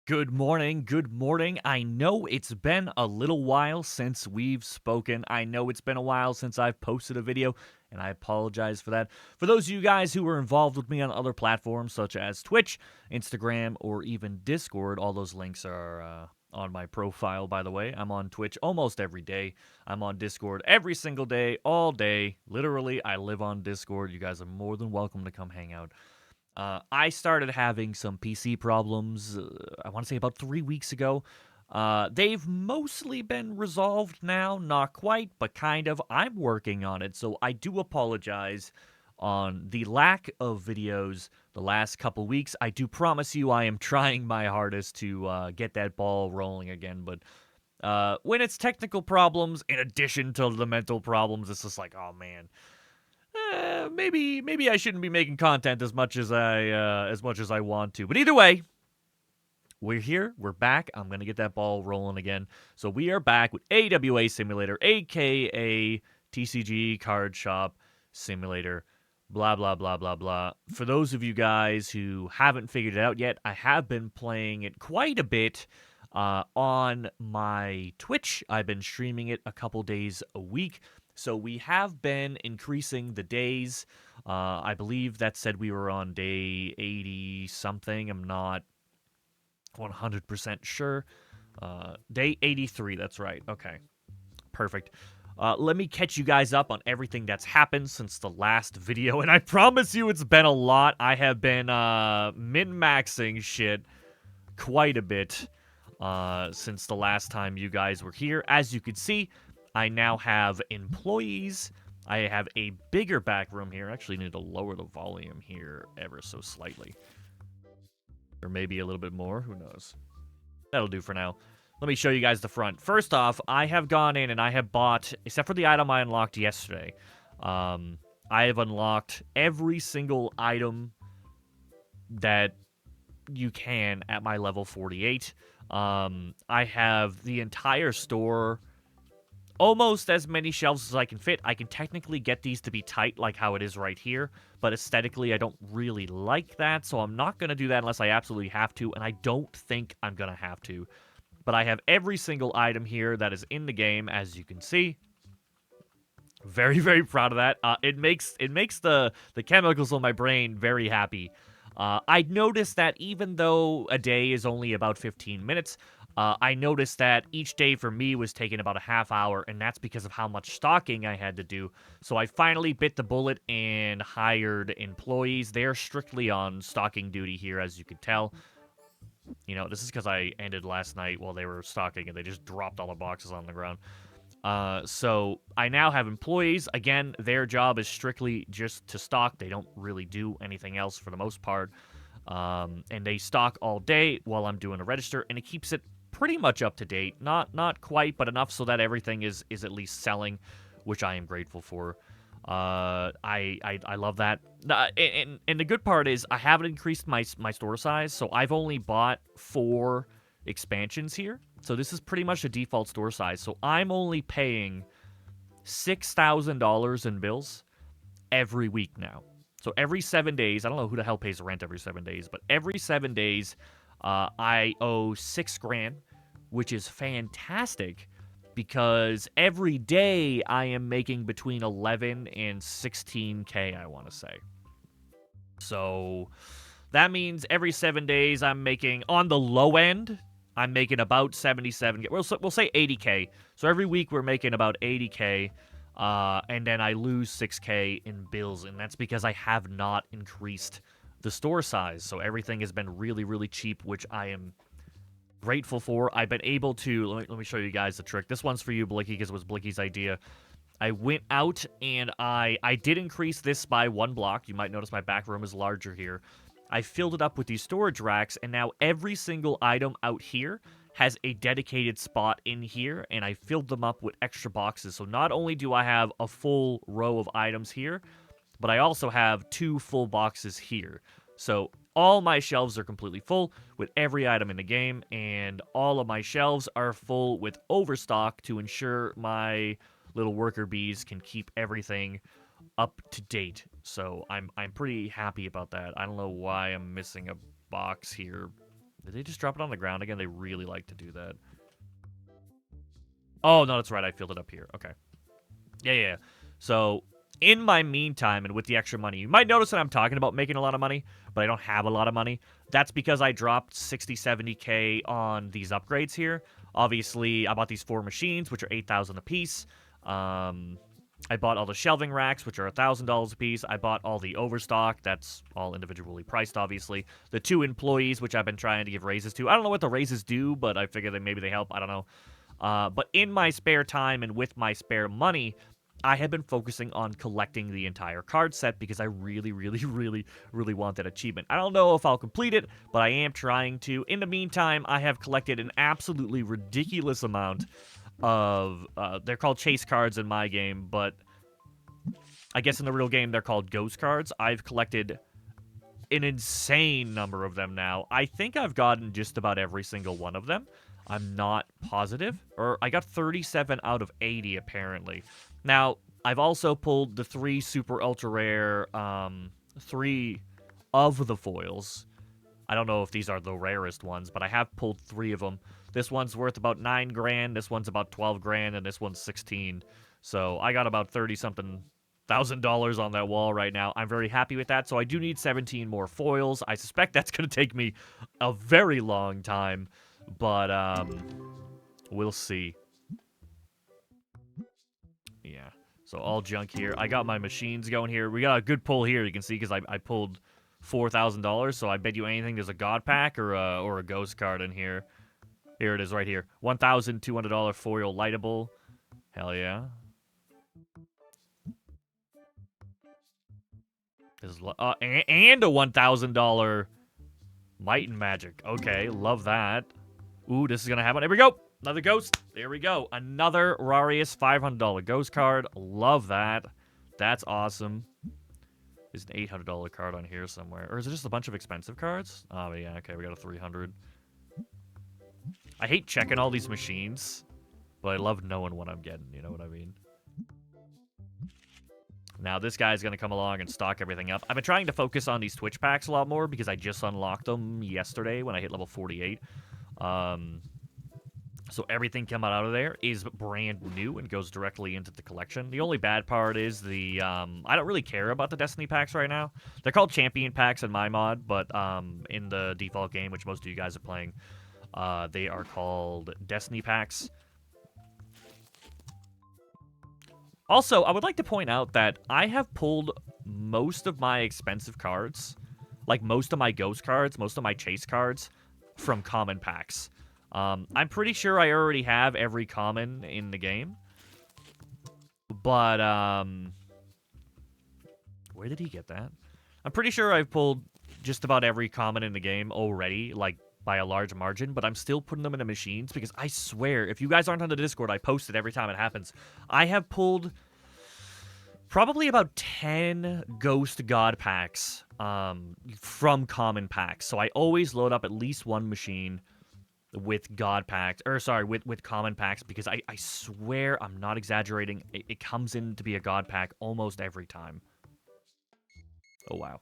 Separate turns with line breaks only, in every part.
Good morning. Good morning. I know it's been a little while since we've spoken. I know it's been a while since I've posted a video, and I apologize for that. For those of you guys who were involved with me on other platforms such as Twitch, Instagram, or even Discord, all those links are on my profile, by the way. I'm on Twitch almost every day. I'm on Discord every single day, all day. Literally, I live on Discord. You guys are more than welcome to come hang out. I started having some PC problems, I want to say about 3 weeks ago. They've mostly been resolved now, not quite, but kind of. I'm working on it, so I do apologize on the lack of videos the last couple weeks. I do promise you I am trying my hardest to get that ball rolling again, but when it's technical problems in addition to the mental problems, it's just like, oh man, maybe I shouldn't be making content as much as I want to. But either way, we're here. We're back. I'm gonna get that ball rolling again. So we are back with AWA Simulator, aka TCG Card Shop Simulator. Blah blah blah blah blah. For those of you guys who haven't figured it out yet, I have been playing it quite a bit on my Twitch. I've been streaming it a couple days a week. So we have been increasing the days. I believe that said we were on day 80 something. I'm not 100% sure. Day 83, that's right. Okay, perfect. Let me catch you guys up on everything that's happened since the last video, and I promise you it's been a lot. I have been min-maxing shit quite a bit since the last time you guys were here. As you can see, I now have employees. I have a bigger back room here. I actually need to lower the volume here ever so slightly. Or maybe a little bit more. Who knows? That'll do for now. Let me show you guys the front. First off, I have gone in and I have bought, except for the item I unlocked yesterday, I have unlocked every single item that you can at my level 48. I have the entire store, almost as many shelves as I can fit. I can technically get these to be tight like how it is right here, but aesthetically I don't really like that, so I'm not going to do that unless I absolutely have to, and I don't think I'm going to have to. But I have every single item here that is in the game, as you can see. Very, very proud of that. It makes the chemicals on my brain very happy. I noticed that even though a day is only about 15 minutes, I noticed that each day for me was taking about a half hour, and that's because of how much stocking I had to do. So I finally bit the bullet and hired employees. They're strictly on stocking duty here, as you can tell. You know, this is because I ended last night while they were stocking, and they just dropped all the boxes on the ground. So I now have employees. Again, their job is strictly just to stock. They don't really do anything else for the most part. And they stock all day while I'm doing a register, and it keeps it pretty much up to date. Not quite, but enough so that everything is at least selling, which I am grateful for. I love that. And the good part is I haven't increased my store size, so I've only bought 4 expansions here. So this is pretty much the default store size. So I'm only paying $6,000 in bills every week now. So every 7 days, I don't know who the hell pays rent every 7 days, but every 7 days, I owe 6 grand, which is fantastic because every day I am making between 11 and 16K, I want to say. So that means every 7 days I'm making, on the low end, I'm making about 77. We'll say 80K. So every week we're making about 80K, and then I lose 6K in bills, and that's because I have not increased the store size. So everything has been really, really cheap, which I am grateful for. I've been able to, let me show you guys the trick. This one's for you, Blicky, because it was Blicky's idea. I went out and I did increase this by 1 block. You might notice my back room is larger here. I filled it up with these storage racks, and now every single item out here has a dedicated spot in here, and I filled them up with extra boxes. So not only do I have a full row of items here, but I also have 2 full boxes here. So all my shelves are completely full with every item in the game, and all of my shelves are full with overstock to ensure my little worker bees can keep everything up to date. So I'm pretty happy about that. I don't know why I'm missing a box here. Did they just drop it on the ground again? They really like to do that. Oh, no, that's right. I filled it up here. Okay. Yeah. So, in my meantime, and with the extra money, you might notice that I'm talking about making a lot of money, but I don't have a lot of money. That's because I dropped 60, 70K on these upgrades here. Obviously, I bought these 4 machines, which are 8,000 a piece. I bought all the shelving racks, which are $1,000 a piece. I bought all the overstock. That's all individually priced, obviously. The 2 employees, which I've been trying to give raises to. I don't know what the raises do, but I figure that maybe they help. I don't know. But in my spare time and with my spare money, I have been focusing on collecting the entire card set because I really want that achievement. I don't know if I'll complete it, but I am trying to. In the meantime, I have collected an absolutely ridiculous amount of, they're called chase cards in my game, but I guess in the real game they're called ghost cards. I've collected an insane number of them now. I think I've gotten just about every single one of them. I'm not positive. Or I got 37 out of 80, apparently. Now, I've also pulled the 3 super ultra rare, 3 of the foils. I don't know if these are the rarest ones, but I have pulled 3 of them. This one's worth about 9 grand, this one's about 12 grand, and this one's 16. So I got about 30-something $1,000 on that wall right now. I'm very happy with that. So I do need 17 more foils. I suspect that's going to take me a very long time, but we'll see. Yeah. So all junk here. I got my machines going here. We got a good pull here, you can see, because I pulled $4,000. So I bet you anything there's a god pack or a ghost card in here. Here it is right here. $1,200 foil lightable. Hell yeah. This is and a $1,000 Might and Magic. Okay, love that. Ooh, this is gonna happen. There we go. Another ghost. There we go. Another Rarius $500 ghost card. Love that. That's awesome. There's an $800 card on here somewhere. Or is it just a bunch of expensive cards? Oh, yeah. Okay, we got a 300. I hate checking all these machines, but I love knowing what I'm getting. You know what I mean? Now, this guy's going to come along and stock everything up. I've been trying to focus on these Twitch packs a lot more because I just unlocked them yesterday when I hit level 48. So everything coming out of there is brand new and goes directly into the collection. The only bad part is the, I don't really care about the Destiny packs right now. They're called Champion packs in my mod, but in the default game, which most of you guys are playing, they are called Destiny packs. Also, I would like to point out that I have pulled most of my expensive cards, like most of my ghost cards, most of my chase cards, from common packs. I'm pretty sure I already have every common in the game. But, where did he get that? I'm pretty sure I've pulled just about every common in the game already, like, by a large margin, but I'm still putting them into machines because I swear, if you guys aren't on the Discord, I post it every time it happens. I have pulled probably about 10 Ghost God packs from common packs. So I always load up at least one machine with God packs, or sorry, with common packs, because I swear I'm not exaggerating. It comes in to be a God pack almost every time. Oh, wow.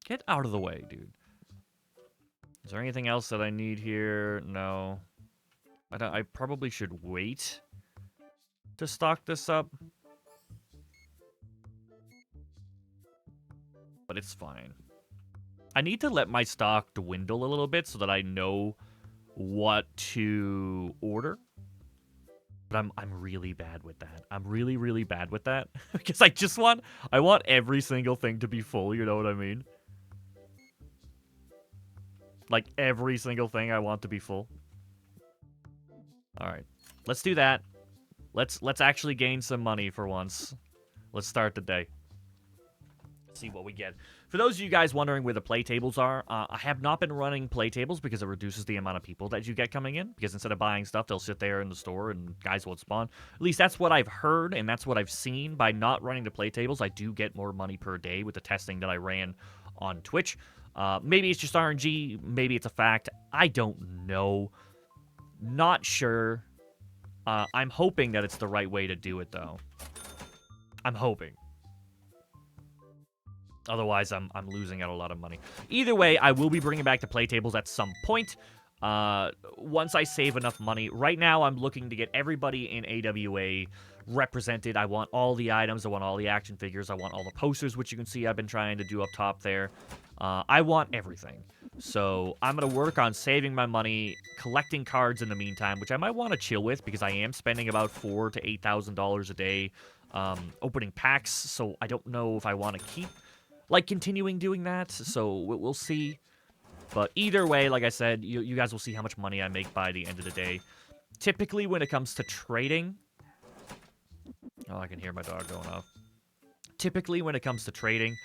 Get out of the way, dude. Is there anything else that I need here? No. I probably should wait to stock this up. But it's fine. I need to let my stock dwindle a little bit so that I know what to order. But I'm really bad with that. I'm really bad with that. Because I want every single thing to be full, you know what I mean? Like, every single thing I want to be full. Alright. Let's do that. Let's actually gain some money for once. Let's start the day. See what we get. For those of you guys wondering where the play tables are, I have not been running play tables because it reduces the amount of people that you get coming in. Because instead of buying stuff, they'll sit there in the store and guys won't spawn. At least that's what I've heard and that's what I've seen. By not running the play tables, I do get more money per day with the testing that I ran on Twitch. Maybe it's just RNG. Maybe it's a fact. I don't know. Not sure. I'm hoping that it's the right way to do it, though. I'm hoping. Otherwise, I'm losing out a lot of money. Either way, I will be bringing back the play tables at some point. Once I save enough money. Right now, I'm looking to get everybody in AWA represented. I want all the items. I want all the action figures. I want all the posters, which you can see I've been trying to do up top there. I want everything. So I'm going to work on saving my money, collecting cards in the meantime, which I might want to chill with because I am spending about $4,000 to $8,000 a day opening packs. So I don't know if I want to keep continuing doing that. So we'll see. But either way, like I said, you guys will see how much money I make by the end of the day. Typically, when it comes to trading... Oh, I can hear my dog going off. Typically, when it comes to trading,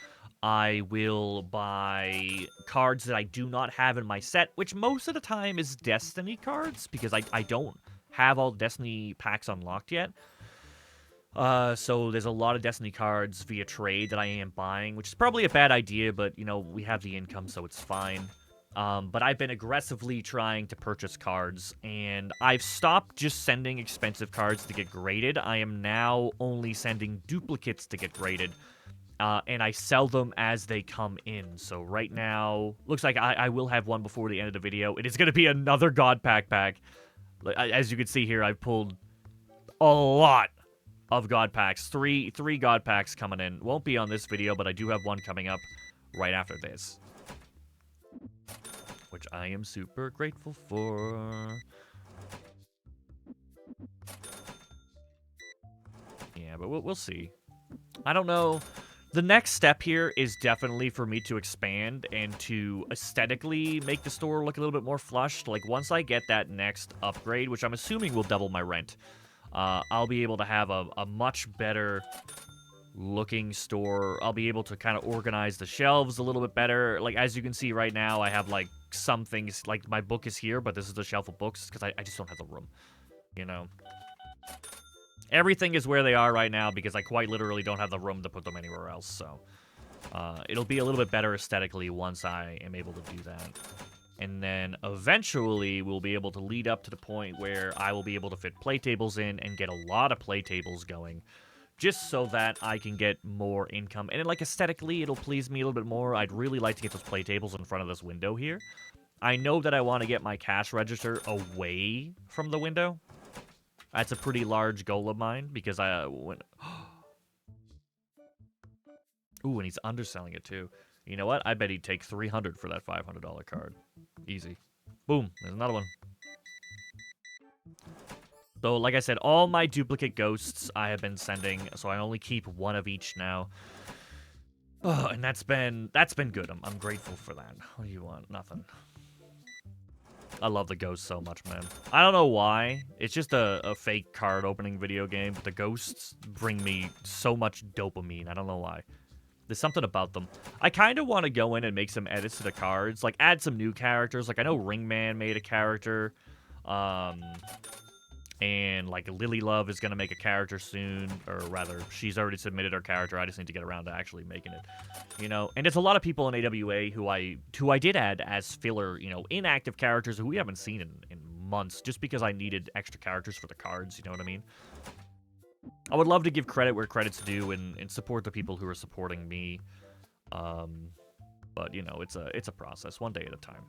I will buy cards that I do not have in my set, which most of the time is Destiny cards, because I don't have all Destiny packs unlocked yet. So there's a lot of Destiny cards via trade that I am buying, which is probably a bad idea, but, you know, we have the income, so it's fine. But I've been aggressively trying to purchase cards, and I've stopped just sending expensive cards to get graded. I am now only sending duplicates to get graded, and I sell them as they come in. So right now, looks like I will have one before the end of the video. It is going to be another God Pack pack. As you can see here, I've pulled a lot of God Packs. Three God Packs coming in. Won't be on this video, but I do have one coming up right after this, which I am super grateful for. Yeah, but we'll see. I don't know. The next step here is definitely for me to expand and to aesthetically make the store look a little bit more flushed. Like, once I get that next upgrade, which I'm assuming will double my rent, I'll be able to have a much better looking store. I'll be able to kind of organize the shelves a little bit better. Like, as you can see right now, I have, like, some things, like, my book is here, but this is the shelf of books, because I just don't have the room, you know? Everything is where they are right now, because I quite literally don't have the room to put them anywhere else, so... it'll be a little bit better aesthetically once I am able to do that. And then, eventually, we'll be able to lead up to the point where I will be able to fit playtables in and get a lot of playtables going, just so that I can get more income. And, like, aesthetically, it'll please me a little bit more. I'd really like to get those playtables in front of this window here. I know that I want to get my cash register away from the window. That's a pretty large goal of mine, because I went... Ooh, and he's underselling it, too. You know what? I bet he'd take $300 for that $500 card. Easy. Boom. There's another one. So, like I said, all my duplicate ghosts I have been sending, so I only keep one of each now. Oh, and that's been good. I'm grateful for that. What do you want? Nothing. I love the ghosts so much, man. I don't know why. It's just a fake card opening video game, but the ghosts bring me so much dopamine. I don't know why. There's something about them. I kind of want to go in and make some edits to the cards. Like, add some new characters. Like, I know Ringman made a character. And, like, Lily Love is going to make a character soon. Or, rather, she's already submitted her character. I just need to get around to actually making it. You know? And there's a lot of people in AWA who I did add as filler, you know, inactive characters who we haven't seen in months. Just because I needed extra characters for the cards. You know what I mean? I would love to give credit where credit's due and support the people who are supporting me. But, you know, it's a process. One day at a time.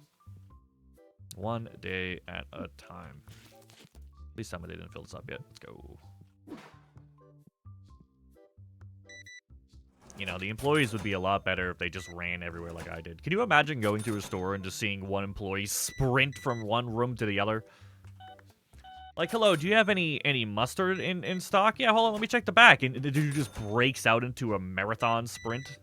One day at a time. Please tell me they didn't fill this up yet. Let's go. You know, the employees would be a lot better if they just ran everywhere like I did. Can you imagine going to a store and just seeing one employee sprint from one room to the other? Like, hello, do you have any mustard in stock? Yeah, hold on, let me check the back. And the dude just breaks out into a marathon sprint.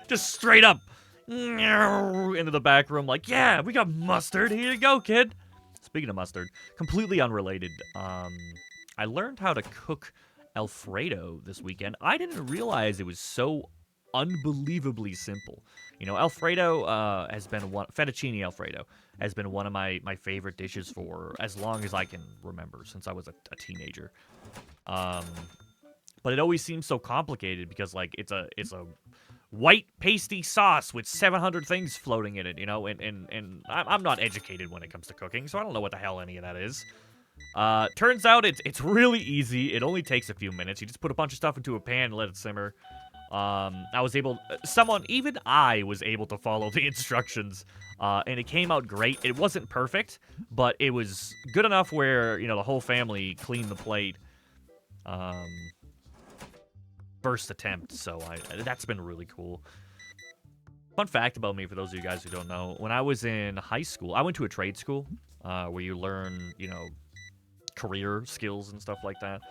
just straight up into the back room like, yeah, we got mustard. Here you go, kid. Speaking of mustard, completely unrelated. I learned how to cook Alfredo this weekend. I didn't realize it was so unbelievably simple. You know, Alfredo has been fettuccine Alfredo has been one of my favorite dishes for as long as I can remember, since I was a teenager. But it always seems so complicated because, like, it's a white pasty sauce with 700 things floating in it, you know, and I'm not educated when it comes to cooking, so I don't know what the hell any of that is. Turns out it's really easy. It only takes a few minutes. You just put a bunch of stuff into a pan and let it simmer. I was able, even I was able to follow the instructions, and it came out great. It wasn't perfect, but it was good enough where, you know, the whole family cleaned the plate, first attempt, so that's been really cool. Fun fact about me, for those of you guys who don't know, when I was in high school, I went to a trade school, where you learn, you know, career skills and stuff like that.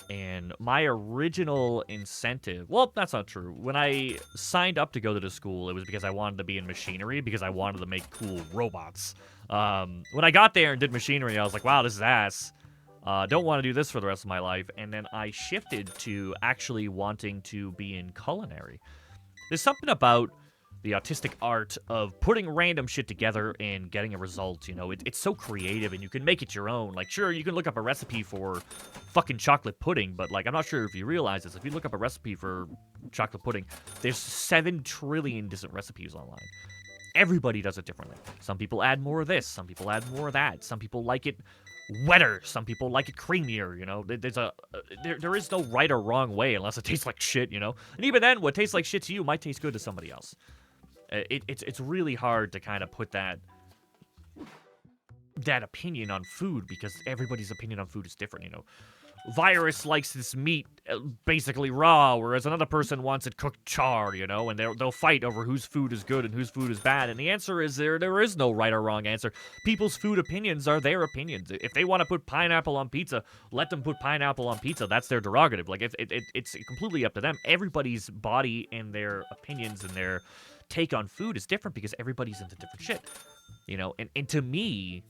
And my original incentive, well, that's not true. When I signed up to go to the school, it was because I wanted to be in machinery, because I wanted to make cool robots. When I got there and did machinery, I was like, wow, this is ass. Don't want to do this for the rest of my life. And then I shifted to actually wanting to be in culinary. There's something about the artistic art of putting random shit together and getting a result, you know? It's so creative, and you can make it your own. Like, sure, you can look up a recipe for fucking chocolate pudding, but, like, I'm not sure if you realize this. If you look up a recipe for chocolate pudding, there's 7 trillion different recipes online. Everybody does it differently. Some people add more of this. Some people add more of that. Some people like it wetter. Some people like it creamier, you know? There is no right or wrong way unless it tastes like shit, you know? And even then, what tastes like shit to you might taste good to somebody else. It's really hard to kind of put that opinion on food, because everybody's opinion on food is different, you know? Virus likes this meat basically raw, whereas another person wants it cooked char, you know? And they'll fight over whose food is good and whose food is bad. And the answer is there is no right or wrong answer. People's food opinions are their opinions. If they want to put pineapple on pizza, let them put pineapple on pizza. That's their derogative. Like, it's completely up to them. Everybody's body and their opinions and their take on food is different, because everybody's into different shit, you know? And to me,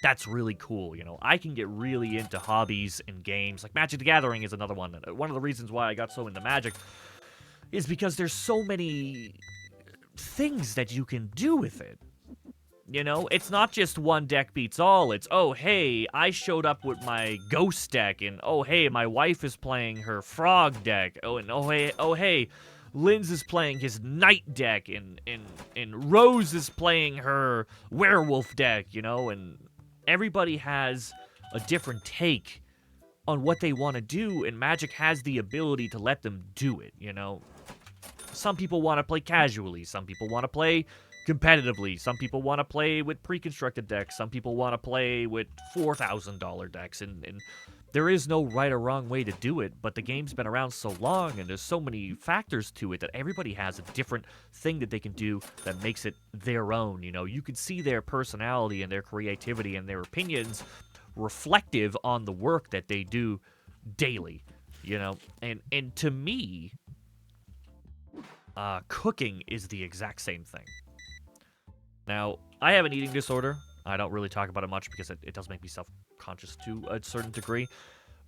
that's really cool, you know? I can get really into hobbies and games. Like, Magic the Gathering is another one. One of the reasons why I got so into Magic is because there's so many things that you can do with it. You know, it's not just one deck beats all. It's, oh, hey, I showed up with my ghost deck, and oh, hey, my wife is playing her frog deck. Oh, and oh, hey, Linz is playing his knight deck, and Rose is playing her werewolf deck, you know? And everybody has a different take on what they want to do, and Magic has the ability to let them do it, you know? Some people want to play casually. Some people want to play competitively. Some people want to play with pre-constructed decks. Some people want to play with $4,000 decks, and there is no right or wrong way to do it, but the game's been around so long, and there's so many factors to it, that everybody has a different thing that they can do that makes it their own, you know? You can see their personality and their creativity and their opinions reflective on the work that they do daily, you know? And to me, cooking is the exact same thing. Now, I have an eating disorder. I don't really talk about it much because it does make me self-conscious to a certain degree.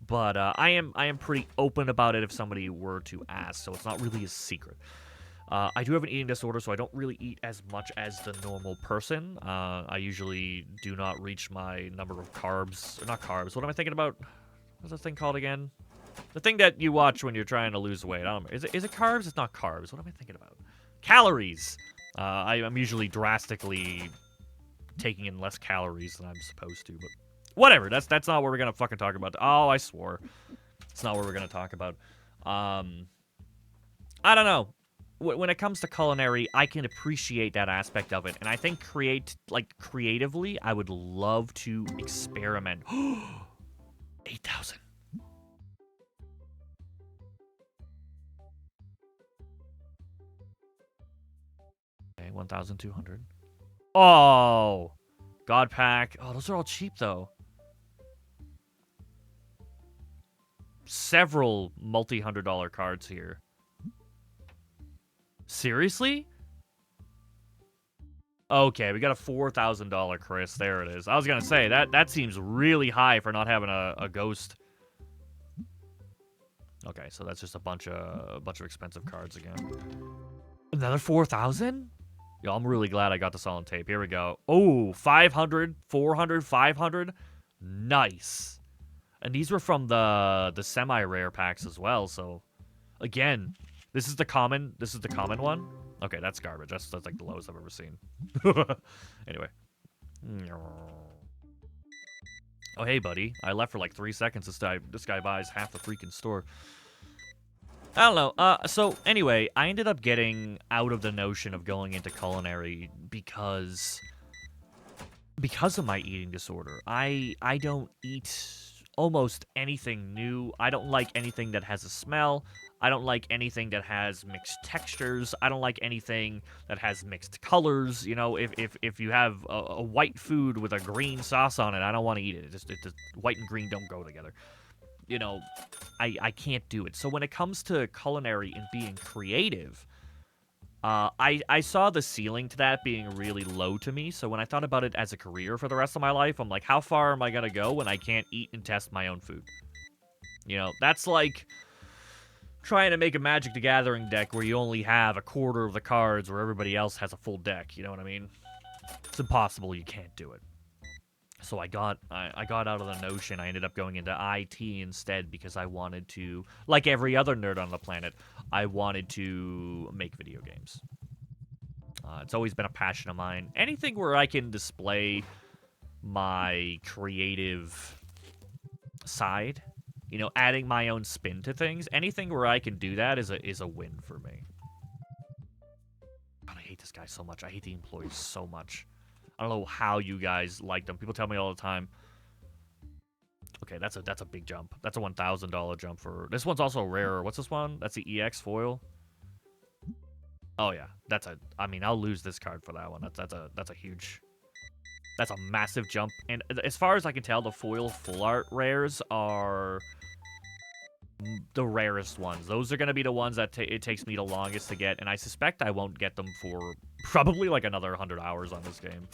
But I am pretty open about it if somebody were to ask, so it's not really a secret. I do have an eating disorder, so I don't really eat as much as the normal person. I usually do not reach my number of carbs. Or not carbs. What am I thinking about? What's that thing called again? The thing that you watch when you're trying to lose weight. I don't know. Is it carbs? It's not carbs. What am I thinking about? Calories. I'm usually drastically taking in less calories than I'm supposed to, but whatever. That's not what we're gonna fucking talk about. Oh, I swore. It's not what we're gonna talk about. I don't know. When it comes to culinary, I can appreciate that aspect of it, and I think creatively, I would love to experiment. 8,000. Okay, 1,200. Oh, God Pack. Oh, those are all cheap though. Several multi-$100 cards here. Seriously? Okay, we got a $4,000 Chris. There it is. I was gonna say that seems really high for not having a ghost. Okay, so that's just a bunch of expensive cards again. Another 4,000? Yo, I'm really glad I got this all on tape. Here we go. Oh, 500, 400, 500. Nice. And these were from the semi-rare packs as well, so again, this is the common one. Okay, that's garbage. That's like the lowest I've ever seen. Anyway. Oh, hey, buddy. I left for like 3 seconds. This guy buys half the freaking store. I don't know. So anyway, I ended up getting out of the notion of going into culinary because of my eating disorder. I don't eat almost anything new. I don't like anything that has a smell. I don't like anything that has mixed textures. I don't like anything that has mixed colors. You know, if you have a white food with a green sauce on it, I don't want to eat it. It just white and green don't go together. You know, I can't do it. So when it comes to culinary and being creative, I saw the ceiling to that being really low to me, so when I thought about it as a career for the rest of my life, I'm like, how far am I gonna go when I can't eat and test my own food? You know, that's like trying to make a Magic the Gathering deck where you only have a quarter of the cards where everybody else has a full deck, you know what I mean? It's impossible, you can't do it. So I got out of the notion. I ended up going into IT instead because I wanted to, like every other nerd on the planet, I wanted to make video games. It's always been a passion of mine. Anything where I can display my creative side, you know, adding my own spin to things. Anything where I can do that is a win for me. God, I hate this guy so much. I hate the employees so much. I don't know how you guys like them. People tell me all the time. Okay, that's a big jump. That's a $1,000 jump for... This one's also rarer. What's this one? That's the EX foil. Oh yeah, that's a... I mean, I'll lose this card for that one. That's a huge... That's a massive jump. And as far as I can tell, the foil full art rares are the rarest ones. Those are going to be the ones that it takes me the longest to get, and I suspect I won't get them for probably like another 100 hours on this game.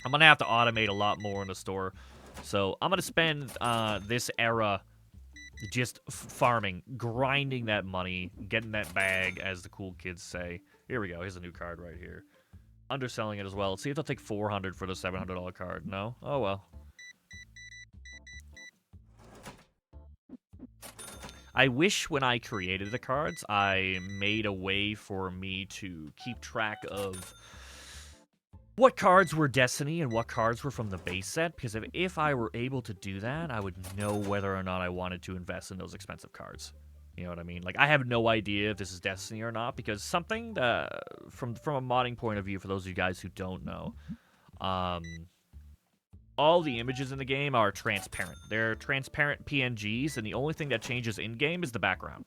I'm going to have to automate a lot more in the store. So I'm going to spend this era just farming, grinding that money, getting that bag, as the cool kids say. Here we go. Here's a new card right here. Underselling it as well. Let's see if they'll take $400 for the $700 card. No? Oh, well. I wish when I created the cards, I made a way for me to keep track of what cards were Destiny and what cards were from the base set, because if I were able to do that, I would know whether or not I wanted to invest in those expensive cards. You know what I mean? Like, I have no idea if this is Destiny or not, because something that, from a modding point of view, for those of you guys who don't know, all the images in the game are transparent. They're transparent PNGs, and the only thing that changes in-game is the background.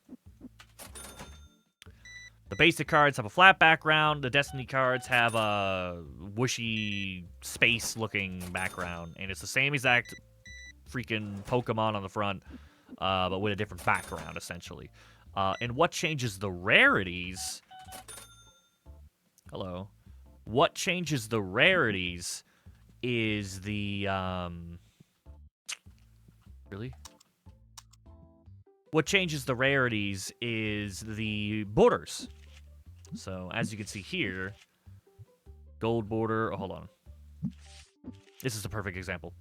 The basic cards have a flat background. The Destiny cards have a whooshy, space-looking background, and it's the same exact freaking Pokemon on the front, but with a different background, essentially. And what changes the rarities... Hello. What changes the rarities is the, Really? What changes the rarities is the borders. So, as you can see here, gold border... Oh, hold on. This is the perfect example.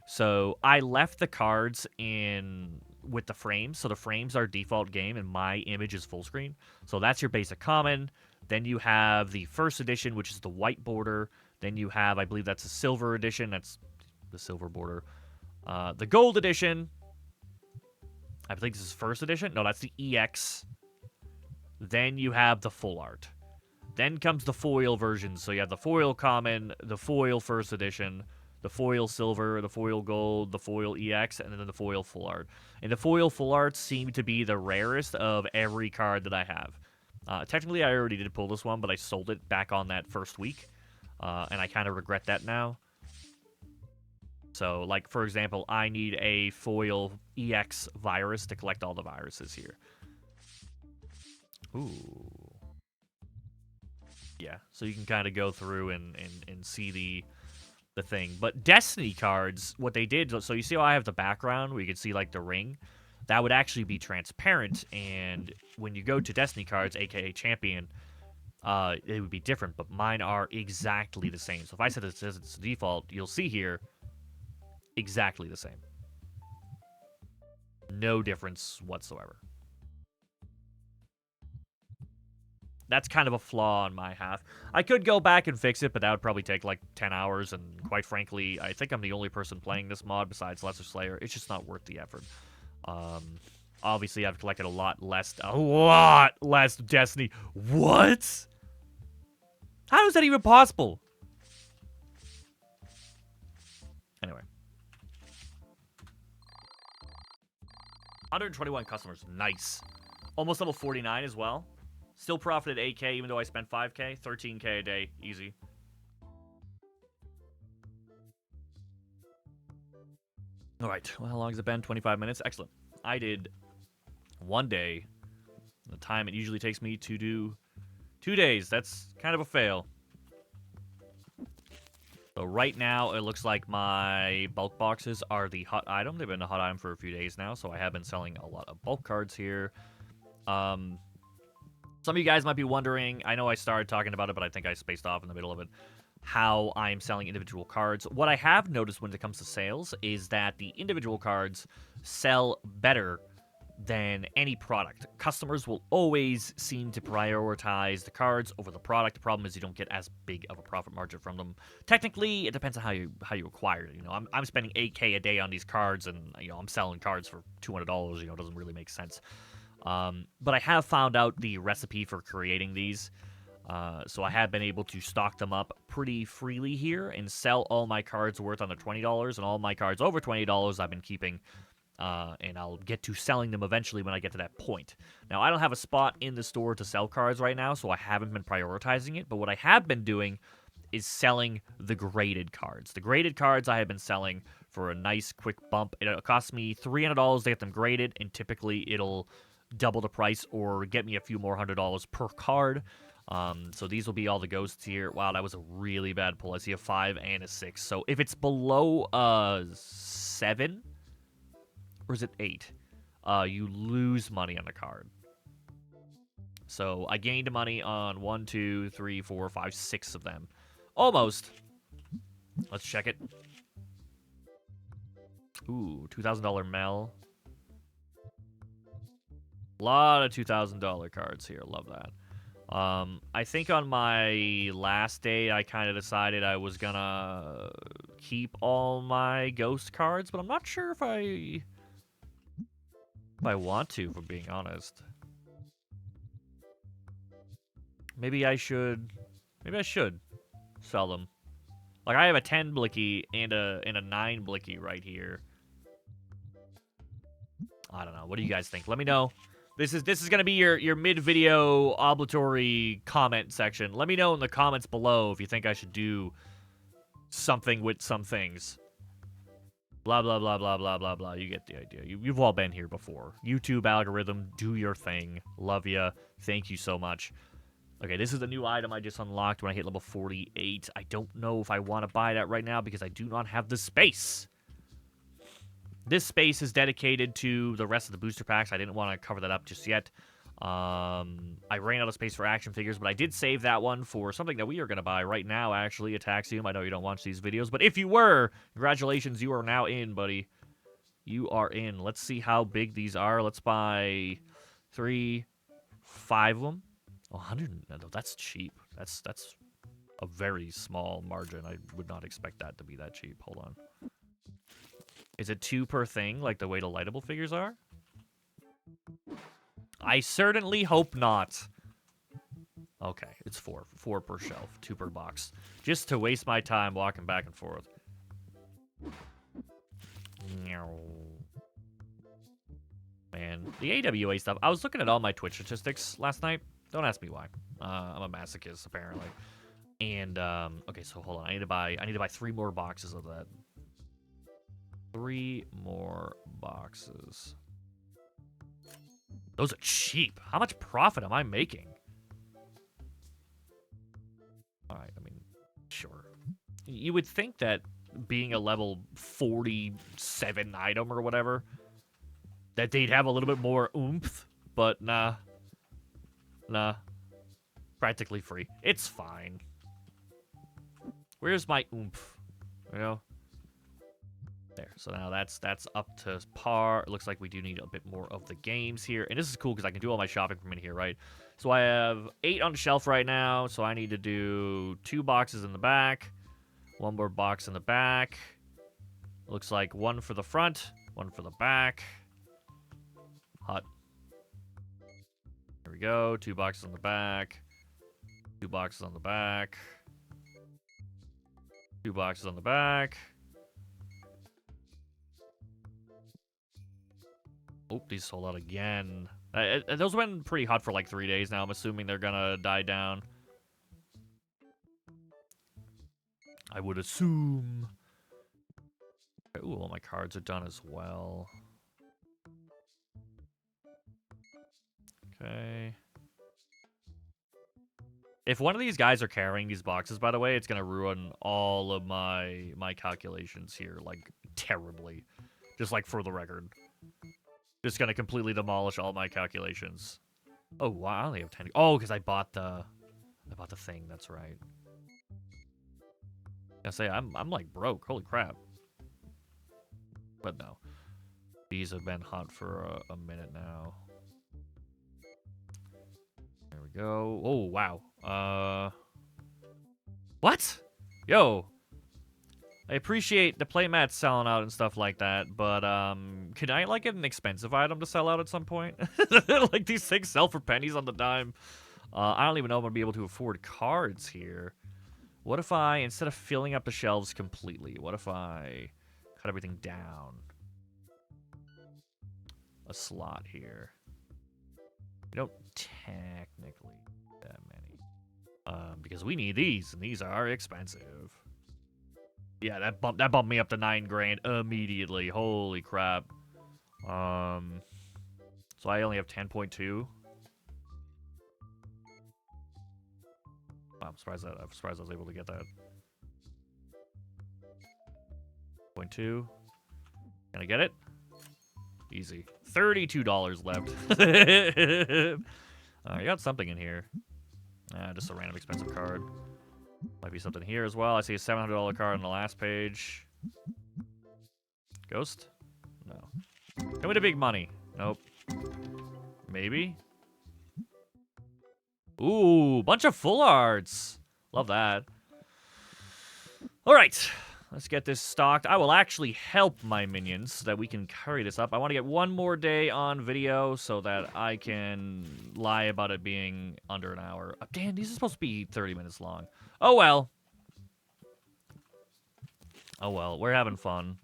So, I left the cards in with the frames. So, the frames are default game, and my image is full screen. So, that's your basic common. Then you have the first edition, which is the white border. Then you have, I believe that's a silver edition. That's the silver border. The gold edition. I think this is first edition. No, that's the EX. Then you have the full art. Then comes the foil version. So you have the foil common, the foil first edition, the foil silver, the foil gold, the foil EX, and then the foil full art. And the foil full arts seem to be the rarest of every card that I have. Technically, I already did pull this one, but I sold it back on that first week. And I kind of regret that now. So, like, for example, I need a foil EX virus to collect all the viruses here. Ooh. Yeah, so you can kind of go through and see the thing. But Destiny cards, what they did, so you see how I have the background where you can see, like, the ring? That would actually be transparent, and when you go to Destiny cards, aka Champion, it would be different, but mine are exactly the same. So if I set this as its default, you'll see here, exactly the same. No difference whatsoever. That's kind of a flaw on my half. I could go back and fix it, but that would probably take like 10 hours, and quite frankly, I think I'm the only person playing this mod besides Lesser Slayer. It's just not worth the effort. Obviously, I've collected a lot less Destiny. What? How is that even possible? Anyway. 121 customers. Nice. Almost level 49 as well. Still profited 8K even though I spent 5K. 13K a day. Easy. Alright. Well, how long has it been? 25 minutes? Excellent. I did one day. The time it usually takes me to do 2 days. That's kind of a fail. So right now, it looks like my bulk boxes are the hot item. They've been a hot item for a few days now, so I have been selling a lot of bulk cards here. Some of you guys might be wondering, I know I started talking about it, but I think I spaced off in the middle of it, how I'm selling individual cards. What I have noticed when it comes to sales is that the individual cards sell better than any product. Customers will always seem to prioritize the cards over the product. The problem is you don't get as big of a profit margin from them. Technically, it depends on how you acquire it. You know, I'm spending 8K a day on these cards, and I'm selling cards for $200. It doesn't really make sense. But I have found out the recipe for creating these. So I have been able to stock them up pretty freely here and sell all my cards worth under $20, and all my cards over $20 I've been keeping. And I'll get to selling them eventually when I get to that point. Now, I don't have a spot in the store to sell cards right now, so I haven't been prioritizing it. But what I have been doing is selling the graded cards. The graded cards I have been selling for a nice quick bump. It costs me $300 to get them graded, and typically it'll double the price or get me a few more $100 per card. So these will be all the ghosts here. Wow, that was a really bad pull. I see a 5 and a 6. So if it's below 7... or is it 8? You lose money on the card. So I gained money on 1, 2, 3, 4, 5, 6 of them. Almost. Let's check it. Ooh, $2,000 Mel. A lot of $2,000 cards here. Love that. I think on my last day, I kind of decided I was gonna keep all my ghost cards, but I'm not sure if I want to, if I'm being honest. Maybe I should sell them. Like, I have a 10 blicky and a 9 blicky right here. I don't know. What do you guys think? Let me know. This is gonna be your mid-video obligatory comment section. Let me know in the comments below if you think I should do something with some things. Blah, blah, blah, blah, blah, blah, blah. You get the idea. You've all been here before. YouTube algorithm, do your thing. Love ya. Thank you so much. Okay, this is the new item I just unlocked when I hit level 48. I don't know if I want to buy that right now because I do not have the space. This space is dedicated to the rest of the booster packs. I didn't want to cover that up just yet. I ran out of space for action figures, but I did save that one for something that we are going to buy right now, actually, Ataxium. I know you don't watch these videos, but if you were, congratulations, you are now in, buddy. You are in. Let's see how big these are. Let's buy 3, 5 of them. 100, no, that's cheap. That's a very small margin. I would not expect that to be that cheap. Hold on. Is it 2 per thing, like the way the lightable figures are? I certainly hope not. Okay, it's 4. 4 per shelf, 2 per box. Just to waste my time walking back and forth. Man, the AWA stuff. I was looking at all my Twitch statistics last night. Don't ask me why. I'm a masochist, apparently. And, okay, so hold on. I need to buy 3 more boxes of that. 3 more boxes. Those are cheap. How much profit am I making? Alright, I mean, sure. You would think that being a level 47 item or whatever, that they'd have a little bit more oomph, but nah. Nah. Practically free. It's fine. Where's my oomph? You know? There. So now that's up to par. It looks like we do need a bit more of the games here. And this is cool because I can do all my shopping from in here, right? So I have 8 on the shelf right now. So I need to do 2 boxes in the back. 1 more box in the back. Looks like 1 for the front, 1 for the back. Hot. There we go. 2 boxes on the back. 2 boxes on the back. 2 boxes on the back. Oh, these sold out again. Those have been pretty hot for like 3 days now. I'm assuming they're gonna die down. I would assume. Ooh, all my cards are done as well. Okay. If one of these guys are carrying these boxes, by the way, it's gonna ruin all of my calculations here, like, terribly. Just, like, for the record. Just gonna completely demolish all my calculations. Oh, wow, I only have 10. Oh, because I bought the thing, that's right. I say, I'm like, broke. Holy crap. But no. These have been hot for a minute now. There we go. Oh, wow. What? Yo. I appreciate the playmats selling out and stuff like that, but, can I, like, get an expensive item to sell out at some point? Like, these things sell for pennies on the dime. I don't even know if I'm gonna be able to afford cards here. What if I, instead of filling up the shelves completely, what if I cut everything down a slot here? We don't technically need that many. Because we need these, and these are expensive. Yeah, that bumped me up to 9 grand immediately. Holy crap. So I only have 10.2. I'm surprised I was able to get that. 0.2. Can I get it? Easy. $32 left. I got something in here. Just a random expensive card. Might be something here as well. I see a $700 card on the last page. Ghost? No. Give me the big money. Nope. Maybe? Ooh, bunch of full arts. Love that. All right. Let's get this stocked. I will actually help my minions so that we can carry this up. I want to get one more day on video so that I can lie about it being under an hour. Damn, these are supposed to be 30 minutes long. Oh, well. Oh, well. We're having fun.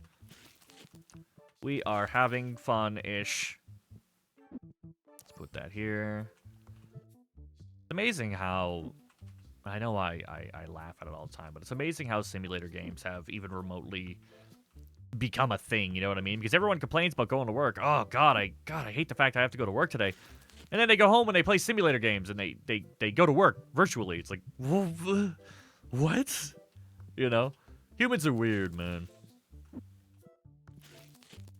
We are having fun-ish. Let's put that here. It's amazing how... I know I laugh at it all the time, but it's amazing how simulator games have even remotely become a thing, you know what I mean? Because everyone complains about going to work. Oh, God, I hate the fact I have to go to work today. And then they go home and they play simulator games, and they go to work virtually. It's like, what? You know? Humans are weird, man.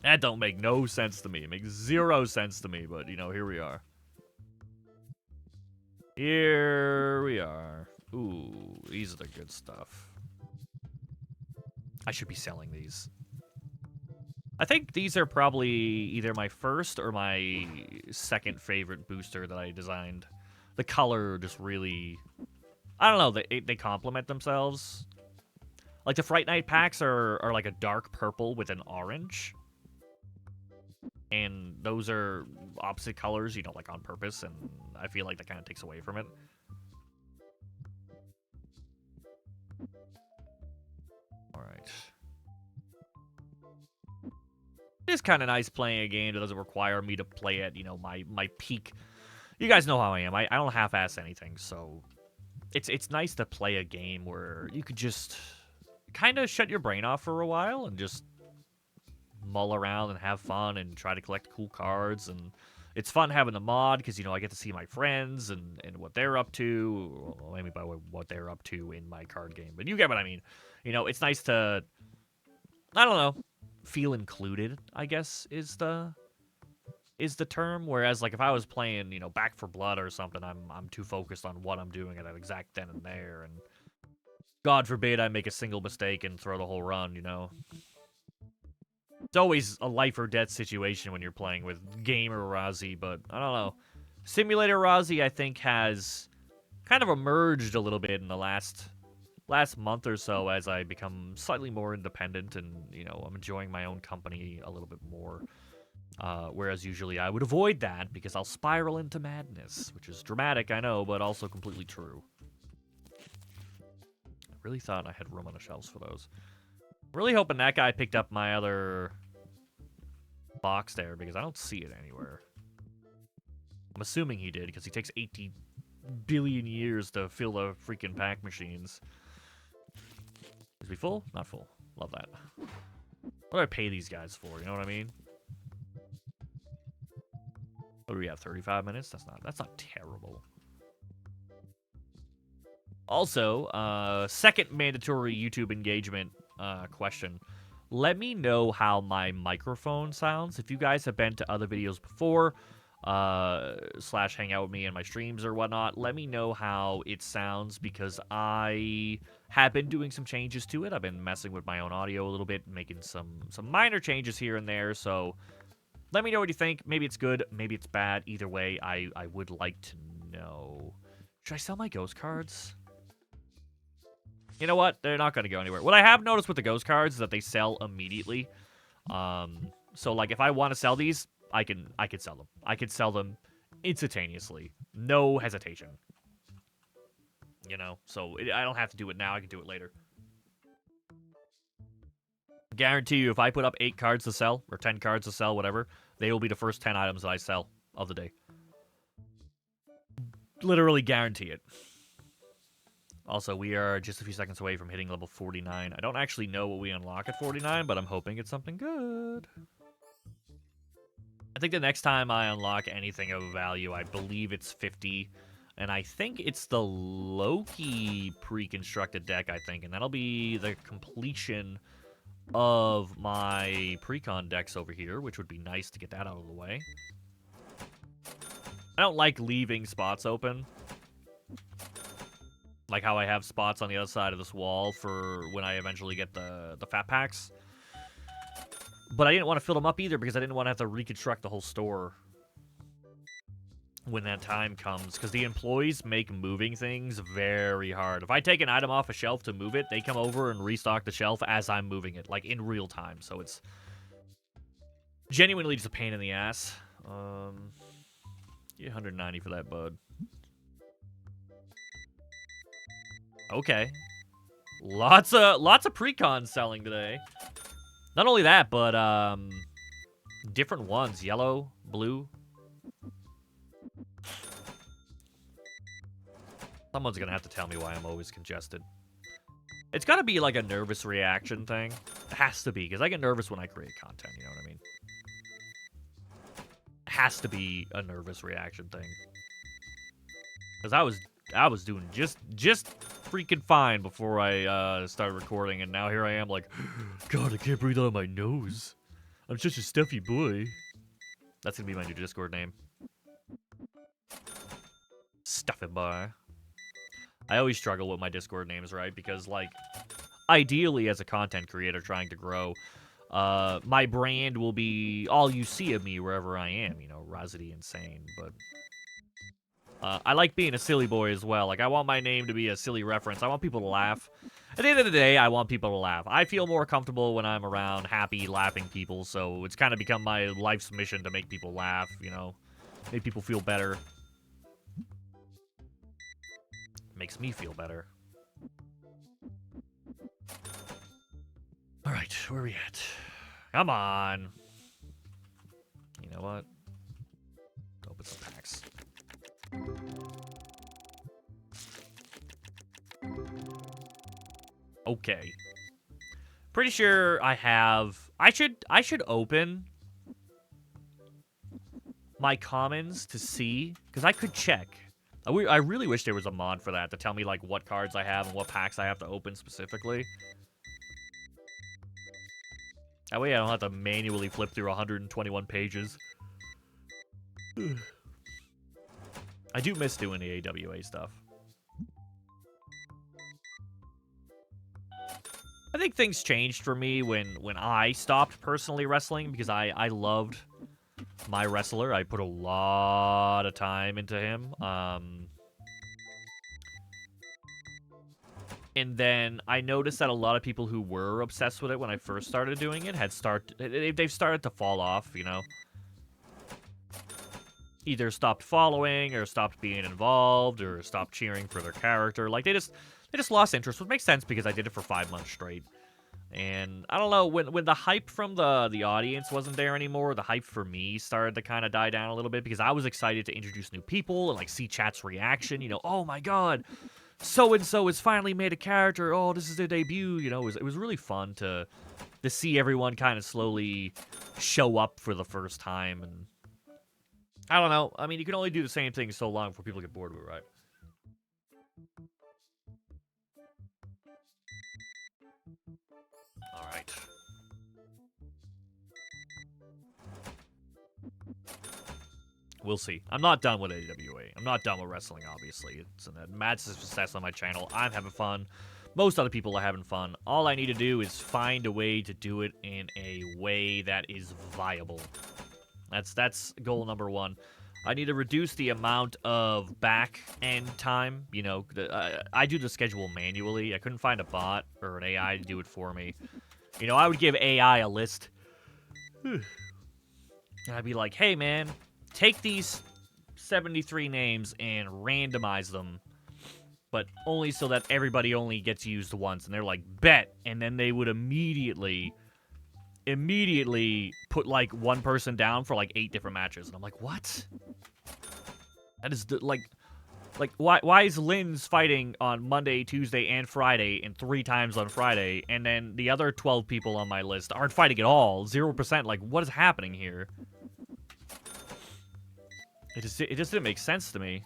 That don't make no sense to me. It makes 0 sense to me, but, you know, here we are. Here we are. Ooh, these are the good stuff. I should be selling these. I think these are probably either my first or my second favorite booster that I designed. The color just really... I don't know, they complement themselves. Like, the Fright Night packs are like a dark purple with an orange. And those are opposite colors, you know, like on purpose, and I feel like that kind of takes away from it. Alright. It is kind of nice playing a game that doesn't require me to play at, you know, my peak. You guys know how I am. I don't half-ass anything, so... It's nice to play a game where you could just kind of shut your brain off for a while and just mull around and have fun and try to collect cool cards. And it's fun having the mod because, you know, I get to see my friends and what they're up to. Well, maybe by what they're up to in my card game. But you get what I mean. You know, it's nice to, I don't know, feel included, I guess, is the term. Whereas, like, if I was playing, you know, Back for Blood or something, I'm too focused on what I'm doing at that exact then and there, and God forbid I make a single mistake and throw the whole run, you know. It's always a life or death situation when you're playing with Gamer Rozzy, but I don't know. Simulator Rozzy, I think, has kind of emerged a little bit in the last month or so as I become slightly more independent and, you know, I'm enjoying my own company a little bit more. Whereas usually I would avoid that because I'll spiral into madness, which is dramatic, I know, but also completely true. I really thought I had room on the shelves for those. Really hoping that guy picked up my other box there because I don't see it anywhere. I'm assuming he did because he takes 80 billion years to fill the freaking pack machines. Is we full? Not full. Love that. What do I pay these guys for? You know what I mean? What do we have? 35 minutes? That's not terrible. Also, second mandatory YouTube engagement question. Let me know how my microphone sounds. If you guys have been to other videos before, / hang out with me in my streams or whatnot, let me know how it sounds because I have been doing some changes to it. I've been messing with my own audio a little bit, making some minor changes here and there, so let me know what you think. Maybe it's good, maybe it's bad. Either way, I would like to know. Should I sell my ghost cards? You know what? They're not going to go anywhere. What I have noticed with the ghost cards is that they sell immediately. So, like, if I want to sell these, I could sell them. I could sell them instantaneously. No hesitation. You know? So, I don't have to do it now. I can do it later. Guarantee you, if I put up 8 cards to sell, or 10 cards to sell, whatever, they will be the first 10 items that I sell of the day. Literally guarantee it. Also, we are just a few seconds away from hitting level 49. I don't actually know what we unlock at 49, but I'm hoping it's something good. I think the next time I unlock anything of value, I believe it's 50. And I think it's the Loki pre-constructed deck, I think. And that'll be the completion of my pre-con decks over here, which would be nice to get that out of the way. I don't like leaving spots open. Like how I have spots on the other side of this wall for when I eventually get the fat packs. But I didn't want to fill them up either because I didn't want to have to reconstruct the whole store when that time comes. Because the employees make moving things very hard. If I take an item off a shelf to move it, they come over and restock the shelf as I'm moving it, like in real time. So it's genuinely just a pain in the ass. Get 190 for that, bud. Okay. Lots of pre-con selling today. Not only that, but different ones. Yellow, blue. Someone's gonna have to tell me why I'm always congested. It's gotta be like a nervous reaction thing. It has to be, because I get nervous when I create content, you know what I mean? It has to be a nervous reaction thing. Because I was doing just freaking fine before I started recording, and now here I am like, God, I can't breathe out of my nose. I'm such a stuffy boy. That's gonna be my new Discord name. Stuffy boy. I always struggle with my Discord names, right? Because, like, ideally, as a content creator trying to grow, my brand will be all you see of me wherever I am, you know, Rosity Insane, but I like being a silly boy as well. Like, I want my name to be a silly reference. I want people to laugh. At the end of the day, I want people to laugh. I feel more comfortable when I'm around happy, laughing people, so it's kind of become my life's mission to make people laugh, you know? Make people feel better. Makes me feel better. Alright, where are we at? Come on! You know what? Open some packs. Okay. Pretty sure I have... I should open my commons to see, because I could check. I really wish there was a mod for that to tell me, like, what cards I have and what packs I have to open specifically. That way I don't have to manually flip through 121 pages. I do miss doing the AWA stuff. I think things changed for me when I stopped personally wrestling, because I loved my wrestler. I put a lot of time into him. And then I noticed that a lot of people who were obsessed with it when I first started doing it they've started to fall off, you know? either stopped following or stopped being involved or stopped cheering for their character. Like they just lost interest, which makes sense because I did it for 5 months straight. And I don't know, when the hype from the audience wasn't there anymore, the hype for me started to kind of die down a little bit because I was excited to introduce new people and like see chat's reaction. You know, oh my god, so and so has finally made a character. Oh, this is their debut. You know, it was really fun to see everyone kind of slowly show up for the first time. And I don't know. I mean, you can only do the same thing so long before people get bored of it, right? All right. We'll see. I'm not done with AWA. I'm not done with wrestling, obviously. It's a massive success on my channel. I'm having fun. Most other people are having fun. All I need to do is find a way to do it in a way that is viable. That's goal number one. I need to reduce the amount of back-end time. You know, I do the schedule manually. I couldn't find a bot or an AI to do it for me. You know, I would give AI a list. And I'd be like, hey, man, take these 73 names and randomize them, but only so that everybody only gets used once. And they're like, bet. And then they would immediately put, like, one person down for, like, 8 different matches. And I'm like, what? That is, like, why is Lynn's fighting on Monday, Tuesday, and Friday, and 3 times on Friday, and then the other 12 people on my list aren't fighting at all? 0%. Like, what is happening here? It just didn't make sense to me.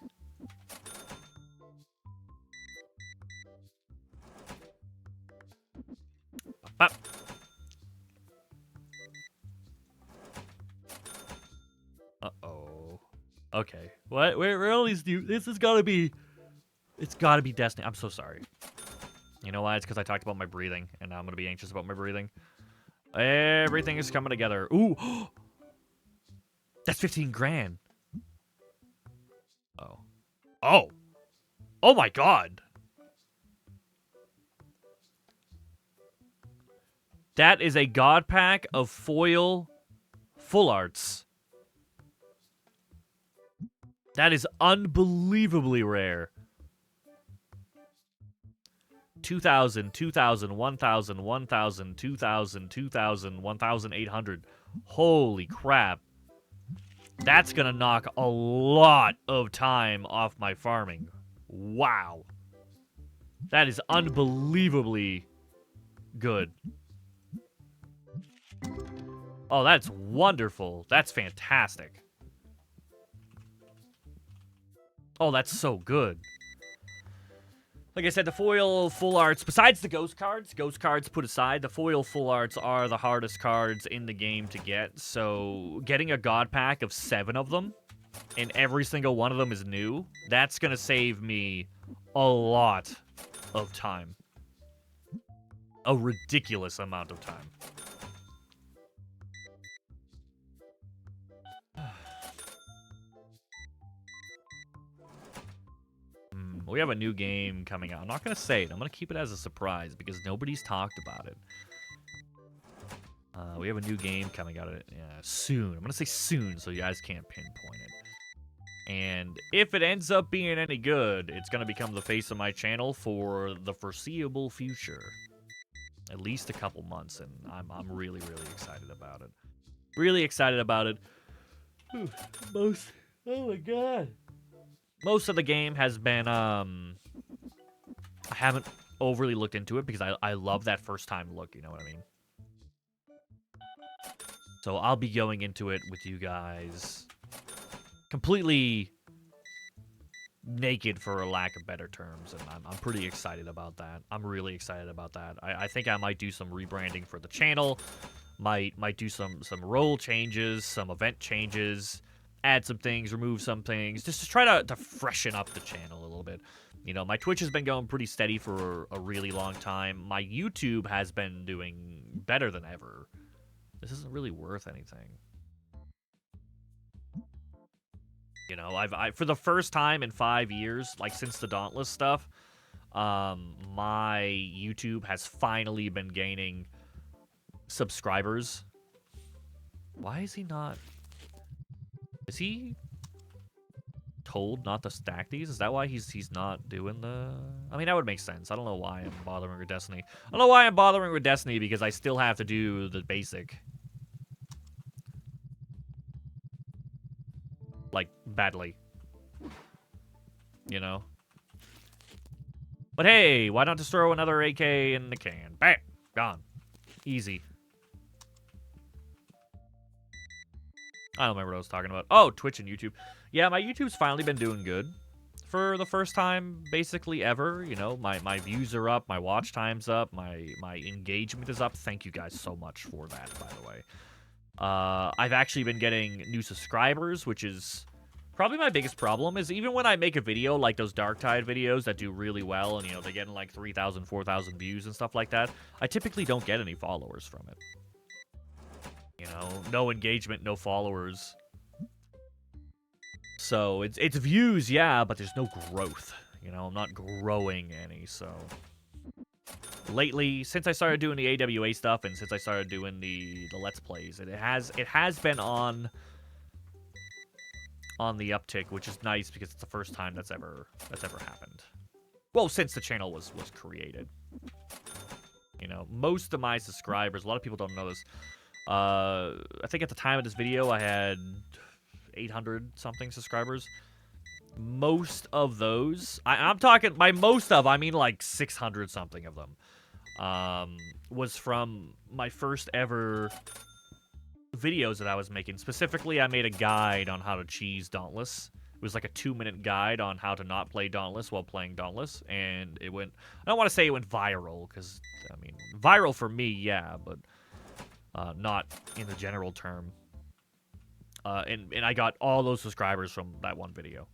Uh-oh. Okay. What? Where are all these new... This has gotta be... It's gotta be Destiny. I'm so sorry. You know why? It's because I talked about my breathing, and now I'm gonna be anxious about my breathing. Everything is coming together. Ooh! That's 15 grand. Oh. Oh! Oh my god! That is a god pack of foil full arts. That is unbelievably rare. 2,000, 2,000, 1,000, 1,000, 2,000, 2,000, 1,800. Holy crap. That's gonna knock a lot of time off my farming. Wow. That is unbelievably good. Oh, that's wonderful. That's fantastic. Oh, that's so good. Like I said, the foil full arts, besides the ghost cards put aside, the foil full arts are the hardest cards in the game to get. So getting a god pack of 7 of them, and every single one of them is new, that's going to save me a lot of time. A ridiculous amount of time. We have a new game coming out. I'm not going to say it. I'm going to keep it as a surprise because nobody's talked about it. We have a new game coming out soon. I'm going to say soon so you guys can't pinpoint it. And if it ends up being any good, it's going to become the face of my channel for the foreseeable future. At least a couple months, and I'm really, really excited about it. Really excited about it. Oh my god. Most of the game has been, I haven't overly looked into it because I love that first time look, you know what I mean? So I'll be going into it with you guys completely naked, for a lack of better terms, and I'm pretty excited about that. I'm really excited about that. I think I might do some rebranding for the channel, might do some role changes, some event changes, add some things, remove some things, just to try to freshen up the channel a little bit. You know, my Twitch has been going pretty steady for a really long time. My YouTube has been doing better than ever. This isn't really worth anything. You know, I for the first time in 5 years, like since the Dauntless stuff, my YouTube has finally been gaining subscribers. Why is he not? Is he told not to stack these? Is that why he's not doing the... I mean, that would make sense. I don't know why I'm bothering with Destiny. I don't know why I'm bothering with Destiny, because I still have to do the basic. Like, badly. You know? But hey, why not just throw another AK in the can? Bam! Gone. Easy. I don't remember what I was talking about. Oh, Twitch and YouTube. Yeah, my YouTube's finally been doing good. For the first time, basically, ever. You know, my views are up, my watch time's up, my engagement is up. Thank you guys so much for that, by the way. I've actually been getting new subscribers, which is probably my biggest problem, is even when I make a video, like those Darktide videos that do really well, and, you know, they're getting like 3,000, 4,000 views and stuff like that, I typically don't get any followers from it. You know, no engagement, no followers. So, it's views, yeah, but there's no growth. You know, I'm not growing any, so... Lately, since I started doing the AWA stuff, and since I started doing the Let's Plays, it has been on the uptick, which is nice, because it's the first time that's ever happened. Well, since the channel was created. You know, most of my subscribers, a lot of people don't know this, I think at the time of this video, I had 800-something subscribers. Most of those, I'm talking, by most of, I mean like 600-something of them, was from my first ever videos that I was making. Specifically, I made a guide on how to cheese Dauntless. It was like a 2-minute guide on how to not play Dauntless while playing Dauntless, and it went, I don't want to say it went viral, because, I mean, viral for me, yeah, but not in the general term. And I got all those subscribers from that one video.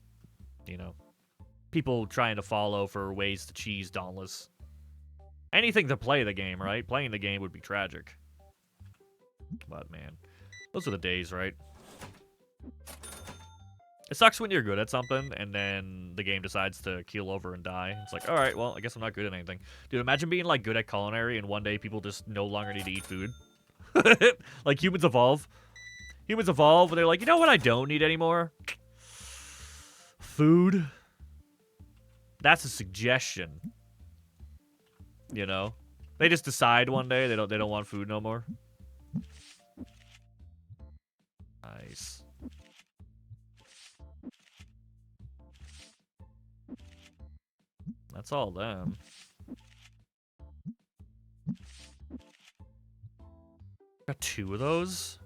You know, people trying to follow for ways to cheese Dauntless. Anything to play the game, right? Playing the game would be tragic. But, man, those are the days, right? It sucks when you're good at something, and then the game decides to keel over and die. It's like, alright, well, I guess I'm not good at anything. Dude, imagine being, like, good at culinary, and one day people just no longer need to eat food. Like, humans evolve. Humans evolve, and they're like, you know what I don't need anymore? Food. That's a suggestion. You know? They just decide one day they don't want food no more. Nice. That's all them. Got 2 of those?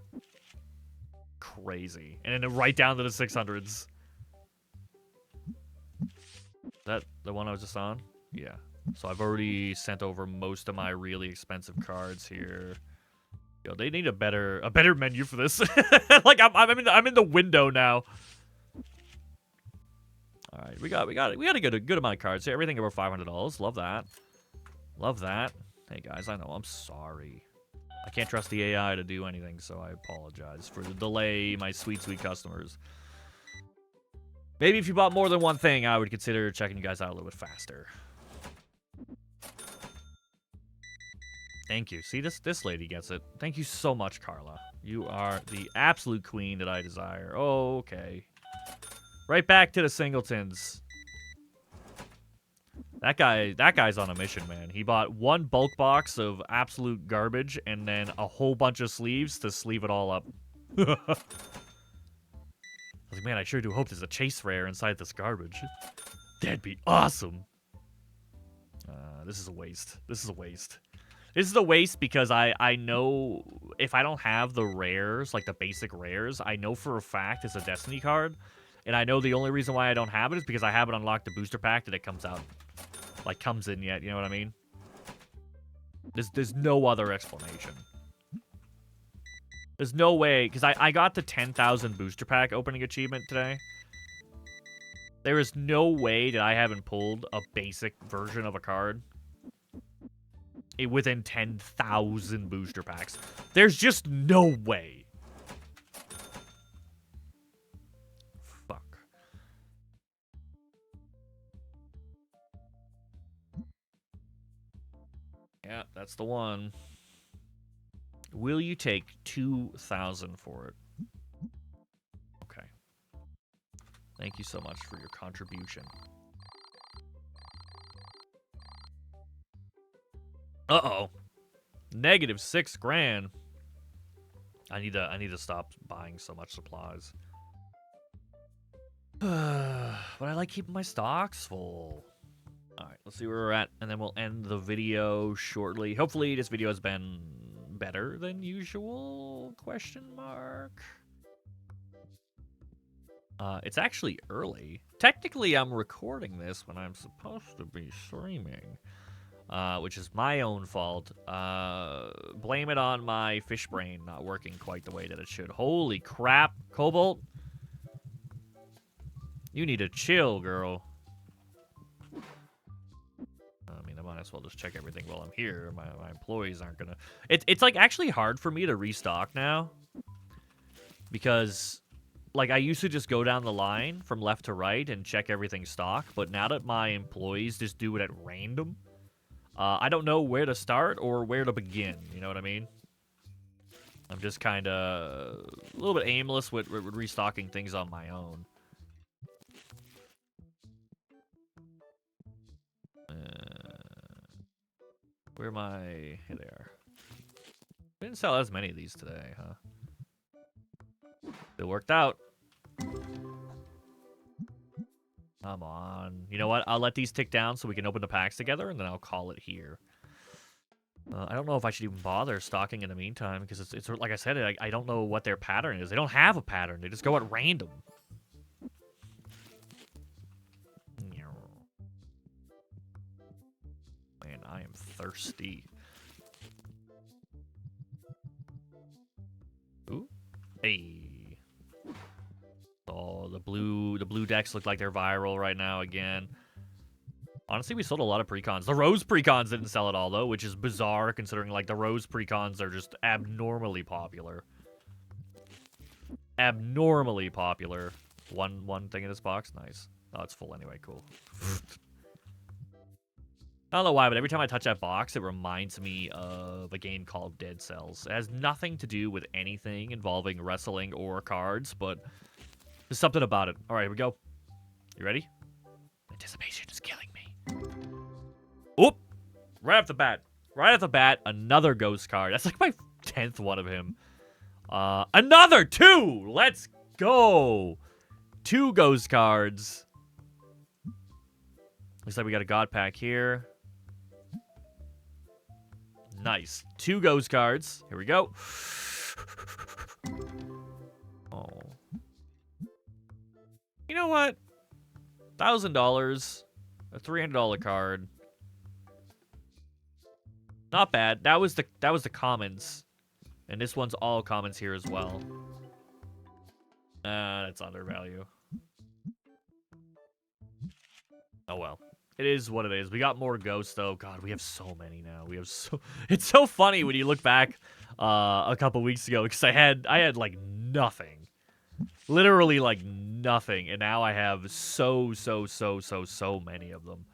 Crazy. And then right down to the 600s. That the one I was just on? Yeah. So I've already sent over most of my really expensive cards here. Yo, they need a better menu for this. Like I'm in the window now. All right, we got a good amount of cards here. Everything over $500. Love that. Love that. Hey guys, I know I'm sorry. I can't trust the AI to do anything, so I apologize for the delay, my sweet customers. Maybe if you bought more than one thing, I would consider checking you guys out a little bit faster. Thank you. See, this lady gets it. Thank you so much, Carla. You are the absolute queen that I desire. Oh, okay. Right back to the singletons. That guy's on a mission, man. He bought 1 bulk box of absolute garbage and then a whole bunch of sleeves to sleeve it all up. I was like, man, I sure do hope there's a chase rare inside this garbage. That'd be awesome. This is a waste. This is a waste. This is a waste because I know if I don't have the rares, like the basic rares, I know for a fact it's a Destiny card. And I know the only reason why I don't have it is because I haven't unlocked the booster pack that it comes out. Like, comes in yet, you know what I mean? There's no other explanation. There's no way, because I got the 10,000 booster pack opening achievement today. There is no way that I haven't pulled a basic version of a card within 10,000 booster packs. There's just no way. Fuck. Yeah, that's the one. Will you take 2,000 for it? Okay. Thank you so much for your contribution. Uh-oh. -6 grand. I need to stop buying so much supplies. But I like keeping my stocks full. Alright, let's see where we're at, and then we'll end the video shortly. Hopefully this video has been better than usual? Question mark. It's actually early. Technically, I'm recording this when I'm supposed to be streaming. Which is my own fault. Blame it on my fish brain not working quite the way that it should. Holy crap, Cobalt. You need to chill, girl. I mean, I might as well just check everything while I'm here. My employees aren't gonna... It's like, actually hard for me to restock now. Because, like, I used to just go down the line from left to right and check everything's stock. But now that my employees just do it at random... I don't know where to start or where to begin, you know what I mean? I'm just kind of a little bit aimless with restocking things on my own. Where am I? Here they are. Didn't sell as many of these today, huh? It worked out. Come on. You know what? I'll let these tick down so we can open the packs together, and then I'll call it here. I don't know if I should even bother stocking in the meantime, because it's like I said, I don't know what their pattern is. They don't have a pattern. They just go at random. Man, I am thirsty. Ooh. Hey. Oh, the blue decks look like they're viral right now again. Honestly, we sold a lot of precons. The Rose precons didn't sell at all, though, which is bizarre considering, like, the Rose precons are just abnormally popular. Abnormally popular. One thing in this box? Nice. Oh, it's full anyway. Cool. I don't know why, but every time I touch that box, it reminds me of a game called Dead Cells. It has nothing to do with anything involving wrestling or cards, but there's something about it. All right, here we go. You ready? Anticipation is killing me. Oop! Right off the bat. Right off the bat, another ghost card. That's like my 10th one of him. Another 2! Let's go! 2 ghost cards. Looks like we got a god pack here. Nice. 2 ghost cards. Here we go. Oh. You know what? $1,000. A $300 card. Not bad. That was the commons. And this one's all commons here as well. That's undervalue. Oh well. It is what it is. We got more ghosts though. God, we have so many now. We have so... It's so funny when you look back a couple weeks ago because I had like nothing. Literally like nothing. And now I have so many of them.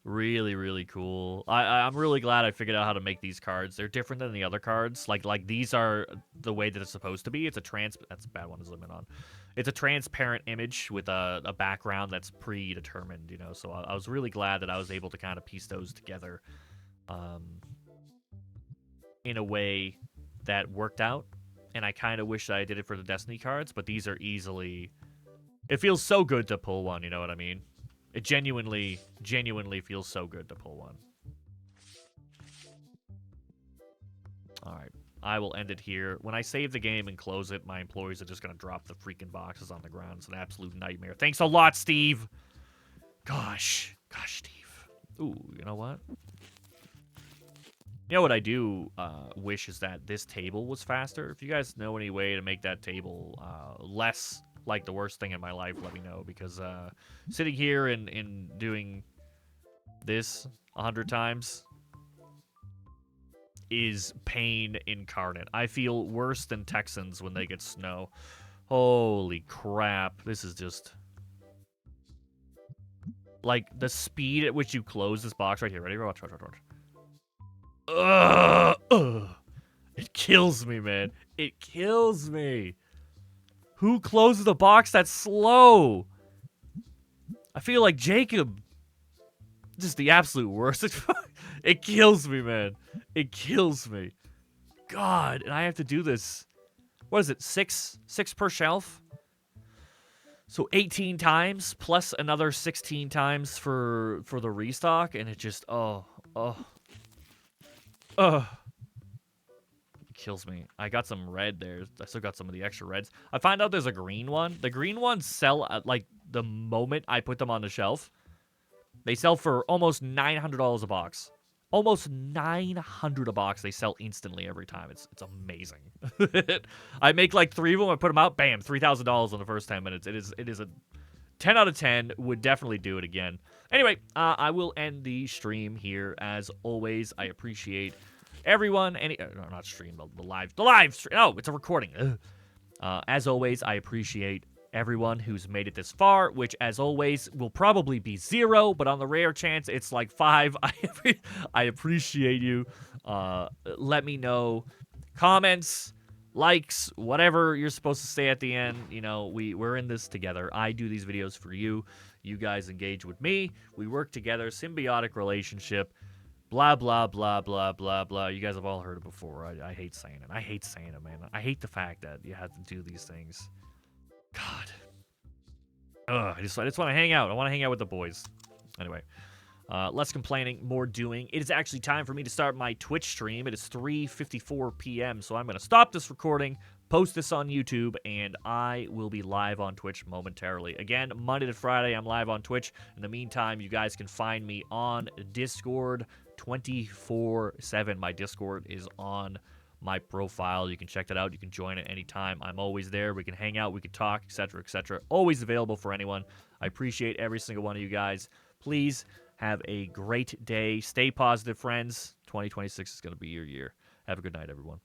Really, really cool. I'm really glad I figured out how to make these cards. They're different than the other cards. Like these are the way that it's supposed to be. It's a that's a bad one to zoom in on. It's a transparent image with a background that's predetermined, you know. So I was really glad that I was able to kind of piece those together in a way that worked out. And I kind of wish that I did it for the Destiny cards, but these are easily... It feels so good to pull one, you know what I mean? It genuinely feels so good to pull one. Alright, I will end it here. When I save the game and close it, my employees are just going to drop the freaking boxes on the ground. It's an absolute nightmare. Thanks a lot, Steve! Gosh, Steve. Ooh, you know what? You know what I do wish is that this table was faster. If you guys know any way to make that table less like the worst thing in my life, let me know. Because sitting here and doing this 100 times is pain incarnate. I feel worse than Texans when they get snow. Holy crap. This is just... Like, the speed at which you close this box right here. Ready? Watch. It kills me, man. It kills me. Who closes the box that slow? I feel like Jacob. Just the absolute worst. It kills me, man. It kills me. God, and I have to do this. What is it? Six per shelf? So 18 times plus another 16 times for the restock, and it just it kills me. I got some red there. I still got some of the extra reds. I find out there's a green one. The green ones sell at like the moment I put them on the shelf. They sell for almost $900 a box. Almost $900 a box. They sell instantly every time. It's amazing. I make like 3 of them. I put them out. Bam, $3,000 in the first 10 minutes. It is a 10 out of 10. Would definitely do it again. Anyway, I will end the stream here. As always, I appreciate everyone. No, not stream. The live stream. Oh, it's a recording. As always, I appreciate everyone who's made it this far, which as always will probably be 0, but on the rare chance it's like 5, I appreciate you. Let me know, comments, likes, whatever you're supposed to say at the end. You know, we're in this together. I do these videos for you. You guys engage with me. We work together. Symbiotic relationship. Blah, blah, blah, blah, blah, blah. You guys have all heard it before. I hate saying it. I hate saying it, man. I hate the fact that you have to do these things. God. I just want to hang out. I want to hang out with the boys. Anyway. Less complaining, more doing. It is actually time for me to start my Twitch stream. It is 3:54 p.m., so I'm going to stop this recording, post this on YouTube, and I will be live on Twitch momentarily. Again, Monday to Friday, I'm live on Twitch. In the meantime, you guys can find me on Discord 24/7. My Discord is on my profile. You can check that out. You can join at any time. I'm always there. We can hang out. We can talk, etc., etc. Always available for anyone. I appreciate every single one of you guys. Please have a great day. Stay positive, friends. 2026 is going to be your year. Have a good night, everyone.